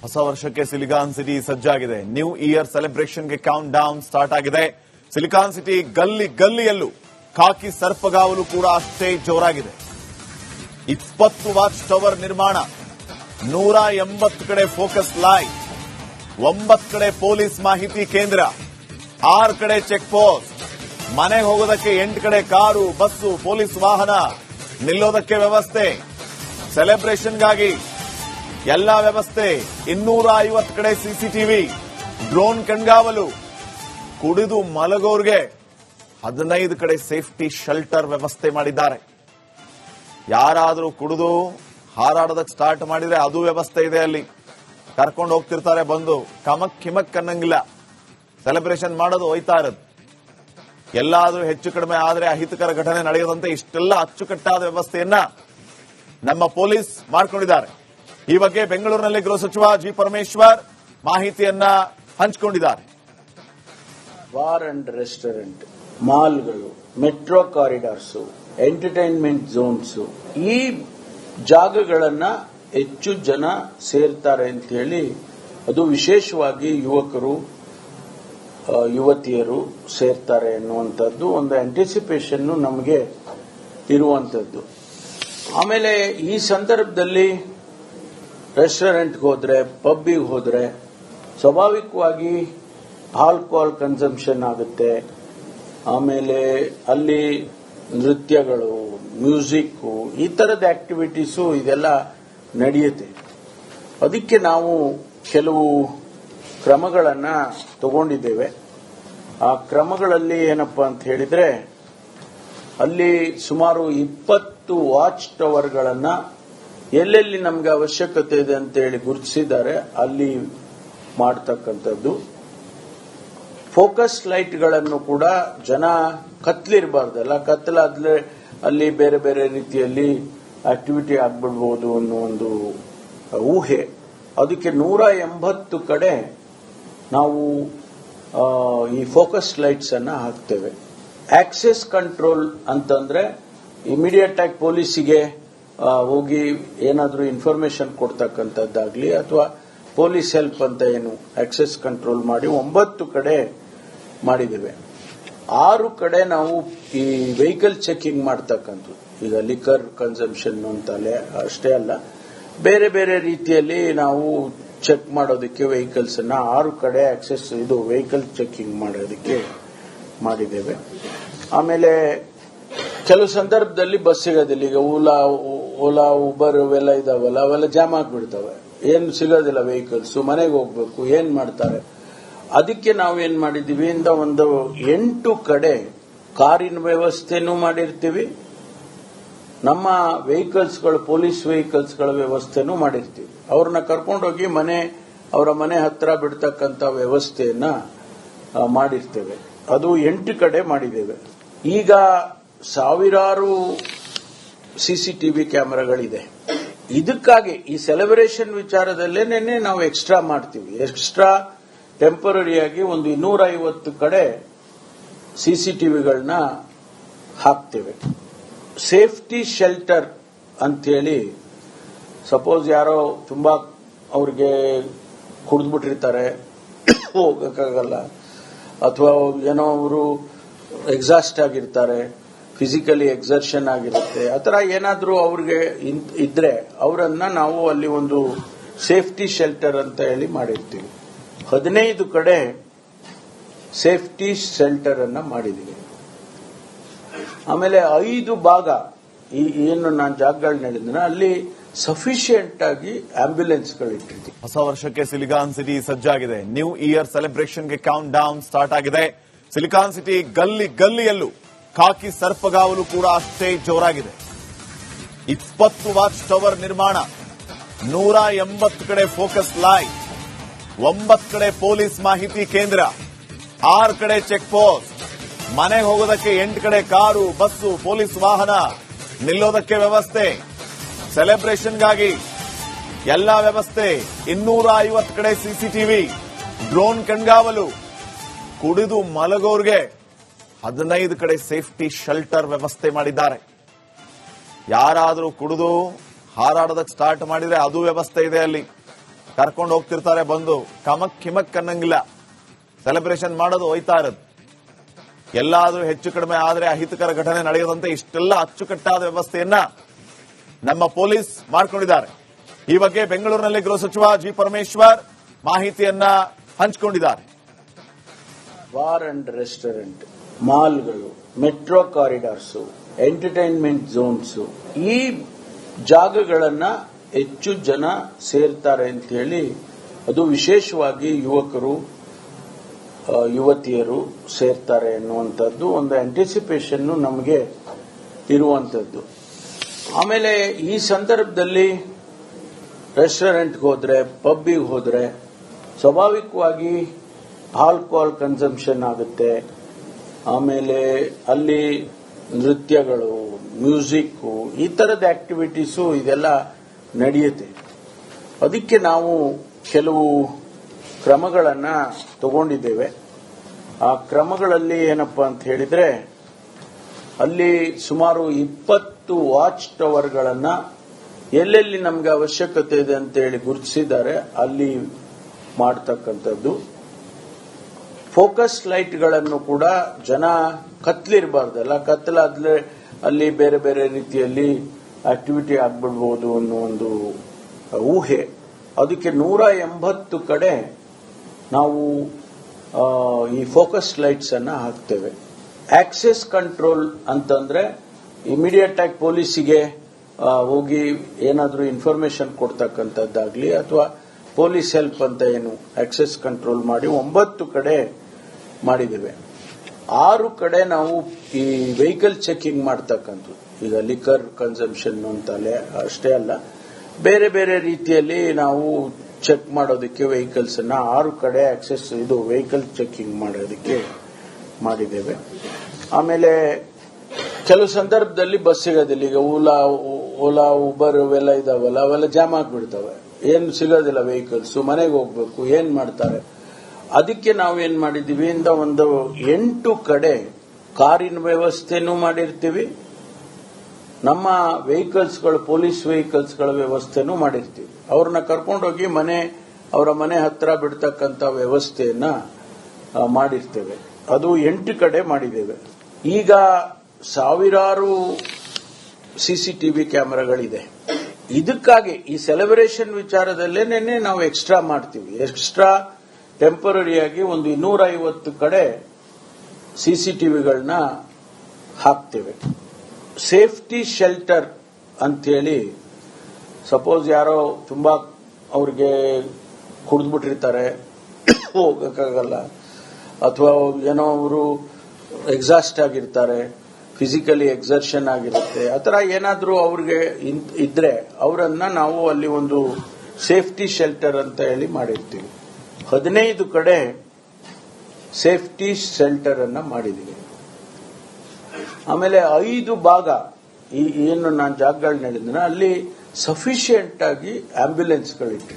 ಹೊಸ ವರ್ಷಕ್ಕೆ silicon city ಸಜ್ಜಾಗಿದೆ. ನ್ಯೂ ಇಯರ್ ಸೆಲೆಬ್ರೇಷನ್ಗೆ ಕೌಂಟ್ ಡೌನ್ ಸ್ಟಾರ್ಟ್ ಆಗಿದೆ. ಸಿಲಿಕಾನ್ ಸಿಟಿ ಗಲ್ಲಿ ಗಲ್ಲಿಯಲ್ಲೂ ಖಾಕಿ ಸರ್ಪಗಾವಲು ಕೂಡ ಅಷ್ಟೇ ಜೋರಾಗಿದೆ. 20 ವಾಚ್ ಟವರ್ ನಿರ್ಮಾಣ, 180 ಕಡೆ ಫೋಕಸ್ ಲೈಟ್, 9 ಕಡೆ ಪೊಲೀಸ್ ಮಾಹಿತಿ ಕೇಂದ್ರ, 6 ಕಡೆ ಚೆಕ್ ಪೋಸ್ಟ್, ಮನೆಗೆ ಹೋಗೋದಕ್ಕೆ 8 ಕಡೆ ಕಾರು, ಬಸ್ಸು, ಪೊಲೀಸ್ ವಾಹನ ನಿಲ್ಲೋದಕ್ಕೆ ವ್ಯವಸ್ಥೆ, ಸೆಲೆಬ್ರೇಷನ್ಗಾಗಿ ಎಲ್ಲಾ ವ್ಯವಸ್ಥೆ, 250 ಕಡೆ ಸಿಸಿಟಿವಿ, ಡ್ರೋನ್ ಕಣ್ಗಾವಲು, ಕುಡಿದು ಮಲಗೋರ್ಗೆ 15 ಕಡೆ ಸೇಫ್ಟಿ ಶೆಲ್ಟರ್ ವ್ಯವಸ್ಥೆ ಮಾಡಿದ್ದಾರೆ. ಯಾರಾದರೂ ಕುಡಿದು ಹಾರಾಡೋದಕ್ಕೆ ಸ್ಟಾರ್ಟ್ ಮಾಡಿದ್ರೆ ಅದು ವ್ಯವಸ್ಥೆ ಇದೆ. ಅಲ್ಲಿ ಕರ್ಕೊಂಡು ಹೋಗ್ತಿರ್ತಾರೆ, ಬಂದು ಕಮಕ್ ಕಿಮಕ್ ಅನ್ನಂಗಿಲ್ಲ. ಸೆಲೆಬ್ರೇಷನ್ ಮಾಡೋದು ಹೋಯ್ತಾ ಇರೋದು. ಎಲ್ಲಾದ್ರೂ ಹೆಚ್ಚು ಕಡಿಮೆ ಆದ್ರೆ ಅಹಿತಕರ ಘಟನೆ ನಡೆಯದಂತೆ ಇಷ್ಟೆಲ್ಲ ಅಚ್ಚುಕಟ್ಟಾದ ವ್ಯವಸ್ಥೆಯನ್ನ ನಮ್ಮ ಪೊಲೀಸ್ ಮಾಡಿಕೊಂಡಿದ್ದಾರೆ. ಈ ಬಗ್ಗೆ ಬೆಂಗಳೂರಿನಲ್ಲಿ ಗೃಹ ಸಚಿವ ಜಿ ಪರಮೇಶ್ವರ್ ಮಾಹಿತಿಯನ್ನ ಹಂಚಿಕೊಂಡಿದ್ದಾರೆ. ಬಾರ್ ಅಂಡ್ ರೆಸ್ಟೋರೆಂಟ್, ಮಾಲ್ಗಳು, ಮೆಟ್ರೋ ಕಾರಿಡಾರ್ಸ್, ಎಂಟರ್ಟೈನ್ಮೆಂಟ್ ಝೋನ್ಸ್, ಈ ಜಾಗಗಳನ್ನ ಹೆಚ್ಚು ಜನ ಸೇರ್ತಾರೆ ಅಂತ ಹೇಳಿ, ಅದು ವಿಶೇಷವಾಗಿ ಯುವಕರು ಯುವತಿಯರು ಸೇರ್ತಾರೆ ಎನ್ನುವಂಥದ್ದು ಒಂದು ಆಂಟಿಸಿಪೇಷನ್ ನಮಗೆ ಇರುವಂಥದ್ದು. ಆಮೇಲೆ ಈ ಸಂದರ್ಭದಲ್ಲಿ ರೆಸ್ಟೋರೆಂಟ್ಗೆ ಹೋದ್ರೆ, ಪಬ್ಬಿಗೆ ಹೋದ್ರೆ ಸ್ವಾಭಾವಿಕವಾಗಿ ಆಲ್ಕೋಹಾಲ್ ಕನ್ಸಂಪ್ಷನ್ ಆಗುತ್ತೆ. ಆಮೇಲೆ ಅಲ್ಲಿ ನೃತ್ಯಗಳು, ಮ್ಯೂಸಿಕ್, ಈ ತರದ ಆಕ್ಟಿವಿಟೀಸು ಇದೆಲ್ಲ ನಡೆಯುತ್ತೆ. ಅದಕ್ಕೆ ನಾವು ಕೆಲವು ಕ್ರಮಗಳನ್ನ ತಗೊಂಡಿದ್ದೇವೆ. ಆ ಕ್ರಮಗಳಲ್ಲಿ ಏನಪ್ಪಾ ಅಂತ ಹೇಳಿದ್ರೆ, ಅಲ್ಲಿ ಸುಮಾರು 20 ವಾಚ್ ಟವರ್ಗಳನ್ನ ಎಲ್ಲೆಲ್ಲಿ ನಮ್ಗೆ ಅವಶ್ಯಕತೆ ಇದೆ ಅಂತ ಹೇಳಿ ಗುರುತಿಸಿದ್ದಾರೆ, ಅಲ್ಲಿ ಮಾಡತಕ್ಕಂಥದ್ದು. ಫೋಕಸ್ ಲೈಟ್ಗಳನ್ನು ಕೂಡ ಜನ ಕತ್ಲಿರಬಾರ್ದಲ್ಲ, ಕತ್ತಲಾದ್ರೆ ಅಲ್ಲಿ ಬೇರೆ ಬೇರೆ ರೀತಿಯಲ್ಲಿ ಆಕ್ಟಿವಿಟಿ ಆಗ್ಬಿಡ್ಬೋದು ಅನ್ನೋ ಒಂದು ಊಹೆ. ಅದಕ್ಕೆ 180 ಕಡೆ ನಾವು ಈ ಫೋಕಸ್ ಲೈಟ್ಸ್ ಅನ್ನ ಹಾಕ್ತೇವೆ. ಆಕ್ಸೆಸ್ ಕಂಟ್ರೋಲ್ ಅಂತಂದ್ರೆ ಇಮಿಡಿಯೇಟ್ ಆಗಿ ಪೊಲೀಸಿಗೆ ಹೋಗಿ ಏನಾದರೂ ಇನ್ಫಾರ್ಮೇಶನ್ ಕೊಡ್ತಕ್ಕಂಥದ್ದಾಗ್ಲಿ, ಅಥವಾ ಪೊಲೀಸ್ ಹೆಲ್ಪ್ ಅಂತ ಏನು ಆಕ್ಸೆಸ್ ಕಂಟ್ರೋಲ್ ಮಾಡಿ 9 ಕಡೆ ಮಾಡಿದ್ದೇವೆ. 6 ಕಡೆ ನಾವು ಈ ವೆಹಿಕಲ್ ಚೆಕಿಂಗ್ ಮಾಡ್ತಕ್ಕಂಥದ್ದು. ಈಗ ಲಿಕರ್ ಕನ್ಸಂಪ್ಷನ್ ಅಂತಲೇ ಅಷ್ಟೇ ಅಲ್ಲ, ಬೇರೆ ಬೇರೆ ರೀತಿಯಲ್ಲಿ ನಾವು ಚೆಕ್ ಮಾಡೋದಕ್ಕೆ ವೆಹಿಕಲ್ಸ್ ಅನ್ನ 6 ಕಡೆ ಆಕ್ಸೆಸ್ ಇದು ವೆಹಿಕಲ್ ಚೆಕಿಂಗ್ ಮಾಡೋದಕ್ಕೆ ಮಾಡಿದ್ದೇವೆ. ಆಮೇಲೆ ಕೆಲವು ಸಂದರ್ಭದಲ್ಲಿ ಬಸ್ ಸಿಗೋದಿಲ್ಲ. ಈಗ ಓಲಾ ಉಬರ್ ಇವೆಲ್ಲ ಇದಾವಲ್ಲ, ಅವೆಲ್ಲ ಜಾಮ್ ಆಗ್ಬಿಡ್ತವೆ, ಏನು ಸಿಗೋದಿಲ್ಲ ವೆಹಿಕಲ್ಸ್, ಮನೆಗೆ ಹೋಗ್ಬೇಕು, ಏನ್ ಮಾಡ್ತಾರೆ? ಅದಕ್ಕೆ ನಾವು ಏನ್ ಮಾಡಿದೀವಿ ಇಂದ ಒಂದು 8 ಕಡೆ ಕಾರಿನ ವ್ಯವಸ್ಥೆನೂ ಮಾಡಿರ್ತೀವಿ, ನಮ್ಮ ವೆಹಿಕಲ್ಸ್ಗಳು, ಪೊಲೀಸ್ ವೆಹಿಕಲ್ಸ್ಗಳ ವ್ಯವಸ್ಥೆನೂ ಮಾಡಿರ್ತೀವಿ. ಅವ್ರನ್ನ ಕರ್ಕೊಂಡೋಗಿ ಅವರ ಮನೆ ಹತ್ರ ಬಿಡ್ತಕ್ಕಂಥ ವ್ಯವಸ್ಥೆಯನ್ನ ಮಾಡಿರ್ತೇವೆ. ಅದು 8 ಕಡೆ ಮಾಡಿದ್ದೇವೆ. ಈಗ ಸಾವಿರಾರು ಸಿಸಿಟಿವಿ ಕ್ಯಾಮೆರಾಗಳಿದೆ. ಇದಕ್ಕಾಗಿ ಈ ಸೆಲೆಬ್ರೇಷನ್ ವಿಚಾರದಲ್ಲೇನೆ ನಾವು ಎಕ್ಸ್ಟ್ರಾ ಮಾಡ್ತೀವಿ. ಎಕ್ಸ್ಟ್ರಾ ಟೆಂಪರರಿಯಾಗಿ ಒಂದು 250 ಕಡೆ ಸಿಸಿಟಿವಿಗಳನ್ನ ಹಾಕ್ತೇವೆ. ಸೇಫ್ಟಿ ಶೆಲ್ಟರ್ ಅಂತೇಳಿ, ಸಪೋಸ್ ಯಾರೋ ತುಂಬಾ ಅವ್ರಿಗೆ ಕುಡಿದ್ಬಿಟ್ಟಿರ್ತಾರೆ, ಹೋಗಕ್ಕಾಗಲ್ಲ, ಅಥವಾ ಏನೋ ಅವರು ಎಕ್ಸಾಸ್ಟ್ ಆಗಿರ್ತಾರೆ, ಫಿಸಿಕಲಿ ಎಕ್ಸರ್ಷನ್ ಆಗಿರುತ್ತೆ, ಆ ಥರ ಏನಾದರೂ ಅವ್ರಿಗೆ ಇದ್ರೆ ಅವರನ್ನ ನಾವು ಅಲ್ಲಿ ಒಂದು ಸೇಫ್ಟಿ ಶೆಲ್ಟರ್ ಅಂತ ಹೇಳಿ ಮಾಡಿರ್ತೀವಿ. 15 ಕಡೆ ಸೇಫ್ಟಿ ಶೆಲ್ಟರ್ ಅನ್ನ ಮಾಡಿದೀವಿ. ಆಮೇಲೆ 5 ಭಾಗ ಏನು ನಾನು ಜಾಗಗಳನ್ನ ಹೇಳಿದ್ರೆ ಅಲ್ಲಿ ಸಫಿಶಿಯಂಟ್ ಆಗಿ ಆಂಬ್ಯುಲೆನ್ಸ್ಗಳು ಇಟ್ಟಿರ್ತೀವಿ. ಹೊಸ ವರ್ಷಕ್ಕೆ ಸಿಲಿಕಾನ್ ಸಿಟಿ ಸಜ್ಜಾಗಿದೆ. ನ್ಯೂ ಇಯರ್ ಸೆಲೆಬ್ರೇಷನ್ಗೆ ಕೌಂಟ್ ಡೌನ್ ಸ್ಟಾರ್ಟ್ ಆಗಿದೆ. ಸಿಲಿಕಾನ್ ಸಿಟಿ ಗಲ್ಲಿ ಗಲ್ಲಿಯಲ್ಲೂ ಖಾಕಿ ಸರ್ಪಗಾವಲು ಕೂಡ ಅಷ್ಟೇ ಜೋರಾಗಿದೆ. 20 ವಾಚ್ ಟವರ್ ನಿರ್ಮಾಣ, 180 ಕಡೆ ಫೋಕಸ್ ಲೈಟ್, 9 ಕಡೆ ಪೊಲೀಸ್ ಮಾಹಿತಿ ಕೇಂದ್ರ, 6 ಕಡೆ ಚೆಕ್ ಪೋಸ್ಟ್, ಮನೆಗೆ ಹೋಗೋದಕ್ಕೆ 8 ಕಡೆ ಕಾರು, ಬಸ್ಸು, ಪೊಲೀಸ್ ವಾಹನ ನಿಲ್ಲೋದಕ್ಕೆ ವ್ಯವಸ್ಥೆ, ಸೆಲೆಬ್ರೇಷನ್ಗಾಗಿ ಎಲ್ಲಾ ವ್ಯವಸ್ಥೆ, 250 ಕಡೆ ಸಿಸಿಟಿವಿ, ಡ್ರೋನ್ ಕಣ್ಗಾವಲು, ಕುಡಿದು ಮಲಗೋರ್ಗೆ 15 ಕಡೆ ಸೇಫ್ಟಿ ಶೆಲ್ಟರ್ ವ್ಯವಸ್ಥೆ ಮಾಡಿದ್ದಾರೆ. ಯಾರಾದರೂ ಕುಡಿದು ಹಾರಾಡೋದಕ್ಕೆ ಸ್ಟಾರ್ಟ್ ಮಾಡಿದ್ರೆ ಅದು ವ್ಯವಸ್ಥೆ ಇದೆ. ಅಲ್ಲಿ ಕರ್ಕೊಂಡು ಹೋಗ್ತಿರ್ತಾರೆ, ಬಂದು ಕಮಕ್ ಕಿಮಕ್ ಅನ್ನಂಗಿಲ್ಲ, ಸೆಲೆಬ್ರೇಷನ್ ಮಾಡೋದು ಹೋಯ್ತಾ ಇರೋದು. ಎಲ್ಲಾದ್ರೂ ಹೆಚ್ಚು ಕಡಿಮೆ ಆದ್ರೆ ಅಹಿತಕರ ಘಟನೆ ನಡೆಯದಂತೆ ಇಷ್ಟೆಲ್ಲ ಅಚ್ಚುಕಟ್ಟಾದ ವ್ಯವಸ್ಥೆಯನ್ನ ನಮ್ಮ ಪೊಲೀಸ್ ಮಾಡಿಕೊಂಡಿದ್ದಾರೆ. ಈ ಬಗ್ಗೆ ಬೆಂಗಳೂರಿನಲ್ಲಿ ಗೃಹ ಸಚಿವ ಜಿ ಪರಮೇಶ್ವರ್ ಮಾಹಿತಿಯನ್ನ ಹಂಚಿಕೊಂಡಿದ್ದಾರೆ. ಬಾರ್ ಅಂಡ್ ರೆಸ್ಟೋರೆಂಟ್, ಮಾಲ್ಗಳು, ಮೆಟ್ರೋ ಕಾರಿಡಾರ್ಸ್, ಎಂಟರ್ಟೈನ್ಮೆಂಟ್ ಝೋನ್ಸ್, ಈ ಜಾಗಗಳನ್ನ ಹೆಚ್ಚು ಜನ ಸೇರ್ತಾರೆ ಅಂತ ಹೇಳಿ, ಅದು ವಿಶೇಷವಾಗಿ ಯುವಕರು ಯುವತಿಯರು ಸೇರ್ತಾರೆ ಎನ್ನುವಂಥದ್ದು ಒಂದು ಆಂಟಿಸಿಪೇಷನ್ ನಮಗೆ ಇರುವಂಥದ್ದು. ಆಮೇಲೆ ಈ ಸಂದರ್ಭದಲ್ಲಿ ರೆಸ್ಟೋರೆಂಟ್ಗೆ ಹೋದ್ರೆ, ಪಬ್ಬಿಗೆ ಹೋದ್ರೆ ಸ್ವಾಭಾವಿಕವಾಗಿ ಆಲ್ಕೋಹಾಲ್ ಕನ್ಸಂಪ್ಷನ್ ಆಗುತ್ತೆ. ಆಮೇಲೆ ಅಲ್ಲಿ ನೃತ್ಯಗಳು, ಮ್ಯೂಸಿಕ್, ಈ ತರದ ಆಕ್ಟಿವಿಟೀಸು ಇದೆಲ್ಲ ನಡೆಯುತ್ತೆ. ಅದಕ್ಕೆ ನಾವು ಕೆಲವು ಕ್ರಮಗಳನ್ನ ತಗೊಂಡಿದ್ದೇವೆ. ಆ ಕ್ರಮಗಳಲ್ಲಿ ಏನಪ್ಪಾ ಅಂತ ಹೇಳಿದ್ರೆ, ಅಲ್ಲಿ ಸುಮಾರು 20 ವಾಚ್ ಟವರ್ಗಳನ್ನ ಎಲ್ಲೆಲ್ಲಿ ನಮ್ಗೆ ಅವಶ್ಯಕತೆ ಇದೆ ಅಂತ ಹೇಳಿ ಗುರುತಿಸಿದ್ದಾರೆ, ಅಲ್ಲಿ ಮಾಡ್ತಕ್ಕಂಥದ್ದು. ಫೋಕಸ್ ಲೈಟ್ಗಳನ್ನು ಕೂಡ ಜನ ಕತ್ಲಿರಬಾರ್ದಲ್ಲ, ಕತ್ತಲಾದ್ರೆ ಅಲ್ಲಿ ಬೇರೆ ಬೇರೆ ರೀತಿಯಲ್ಲಿ ಆಕ್ಟಿವಿಟಿ ಆಗ್ಬಿಡ್ಬೋದು ಅನ್ನೋ ಒಂದು ಊಹೆ. ಅದಕ್ಕೆ 180 ಕಡೆ ನಾವು ಈ ಫೋಕಸ್ ಲೈಟ್ಸ್ ಅನ್ನ ಹಾಕ್ತೇವೆ. ಆಕ್ಸೆಸ್ ಕಂಟ್ರೋಲ್ ಅಂತಂದ್ರೆ ಇಮಿಡಿಯೇಟ್ ಆಗಿ ಪೊಲೀಸಿಗೆ ಹೋಗಿ ಏನಾದ್ರೂ ಇನ್ಫಾರ್ಮೇಶನ್ ಕೊಡ್ತಕ್ಕಂಥದ್ದಾಗ್ಲಿ, ಅಥವಾ ಪೊಲೀಸ್ ಹೆಲ್ಪ್ ಅಂತ ಏನು ಆಕ್ಸೆಸ್ ಕಂಟ್ರೋಲ್ ಮಾಡಿ 9 ಕಡೆ ಮಾಡಿದ್ದೇವೆ. 6 ಕಡೆ ನಾವು ಈ ವೆಹಿಕಲ್ ಚೆಕಿಂಗ್ ಮಾಡ್ತಕ್ಕಂಥದ್ದು. ಈಗ ಲಿಕರ್ ಕನ್ಸಂಪ್ಷನ್ ಅಂತಲೇ ಅಷ್ಟೇ ಅಲ್ಲ, ಬೇರೆ ಬೇರೆ ರೀತಿಯಲ್ಲಿ ನಾವು ಚೆಕ್ ಮಾಡೋದಕ್ಕೆ ವೆಹಿಕಲ್ಸ್ ಅನ್ನ 6 ಕಡೆ ಇದು ವೆಹಿಕಲ್ ಚೆಕಿಂಗ್ ಮಾಡೋದಕ್ಕೆ ಮಾಡಿದ್ದೇವೆ. ಆಮೇಲೆ ಕೆಲವು ಸಂದರ್ಭದಲ್ಲಿ ಬಸ್ ಸಿಗೋದಿಲ್ಲ. ಈಗ ಓಲಾ ಉಬರ್ ಇವೆಲ್ಲ ಇದಾವಲ್ಲ, ಅವೆಲ್ಲ ಜಾಮ್ ಆಗ್ಬಿಡ್ತವೆ, ಏನು ಸಿಗೋದಿಲ್ಲ ವೆಹಿಕಲ್ಸ್, ಮನೆಗೆ ಹೋಗ್ಬೇಕು, ಏನ್ ಮಾಡ್ತಾರೆ. ಅದಕ್ಕೆ ನಾವು ಏನ್ ಮಾಡಿದೀವಿ ಇಂದ ಒಂದು 8 ಕಡೆ ಕಾರಿನ ವ್ಯವಸ್ಥೆನೂ ಮಾಡಿರ್ತೀವಿ, ನಮ್ಮ ವೆಹಿಕಲ್ಸ್ಗಳು, ಪೊಲೀಸ್ ವೆಹಿಕಲ್ಸ್ಗಳ ವ್ಯವಸ್ಥೆನೂ ಮಾಡಿರ್ತೀವಿ. ಅವ್ರನ್ನ ಕರ್ಕೊಂಡೋಗಿ ಅವರ ಮನೆ ಹತ್ರ ಬಿಡ್ತಕ್ಕಂಥ ವ್ಯವಸ್ಥೆಯನ್ನ ಮಾಡಿರ್ತೇವೆ. ಅದು 8 ಕಡೆ ಮಾಡಿದ್ದೇವೆ. ಈಗ ಸಾವಿರಾರು ಸಿಸಿಟಿವಿ ಕ್ಯಾಮೆರಾಗಳಿದೆ. ಇದಕ್ಕಾಗಿ ಈ ಸೆಲೆಬ್ರೇಷನ್ ವಿಚಾರದಲ್ಲೇನೆ ನಾವು ಎಕ್ಸ್ಟ್ರಾ ಮಾಡ್ತೀವಿ. ಎಕ್ಸ್ಟ್ರಾ ಟೆಂಪರರಿಯಾಗಿ ಒಂದು 250 ಕಡೆ ಸಿಸಿಟಿವಿಗಳನ್ನ ಹಾಕ್ತೇವೆ. ಸೇಫ್ಟಿ ಶೆಲ್ಟರ್ ಅಂತೇಳಿ, ಸಪೋಸ್ ಯಾರೋ ತುಂಬಾ ಅವ್ರಿಗೆ ಕುಡಿದ್ಬಿಟ್ಟಿರ್ತಾರೆ, ಹೋಗಕ್ಕಾಗಲ್ಲ, ಅಥವಾ ಏನೋ ಅವರು ಎಕ್ಸಾಸ್ಟ್ ಆಗಿರ್ತಾರೆ, ಫಿಸಿಕಲಿ ಎಕ್ಸರ್ಷನ್ ಆಗಿರುತ್ತೆ, ಆ ಥರ ಏನಾದರೂ ಅವ್ರಿಗೆ ಇದ್ರೆ ಅವರನ್ನ ನಾವು ಅಲ್ಲಿ ಒಂದು ಸೇಫ್ಟಿ ಶೆಲ್ಟರ್ ಅಂತ ಹೇಳಿ ಮಾಡಿರ್ತೀವಿ. 15 ಕಡೆ ಸೇಫ್ಟಿ ಶೆಲ್ಟರ್ ಅನ್ನ ಮಾಡಿದೀವಿ. ಆಮೇಲೆ 5 ಭಾಗ ಏನು ನಾನು ಜಾಗಗಳನ್ನ ಹೇಳಿದ್ರೆ ಅಲ್ಲಿ ಸಫಿಶಿಯೆಂಟ್ ಆಗಿ ಆಂಬ್ಯುಲೆನ್ಸ್ಗಳಿಟ್ಟಿದ್ದೀವಿ.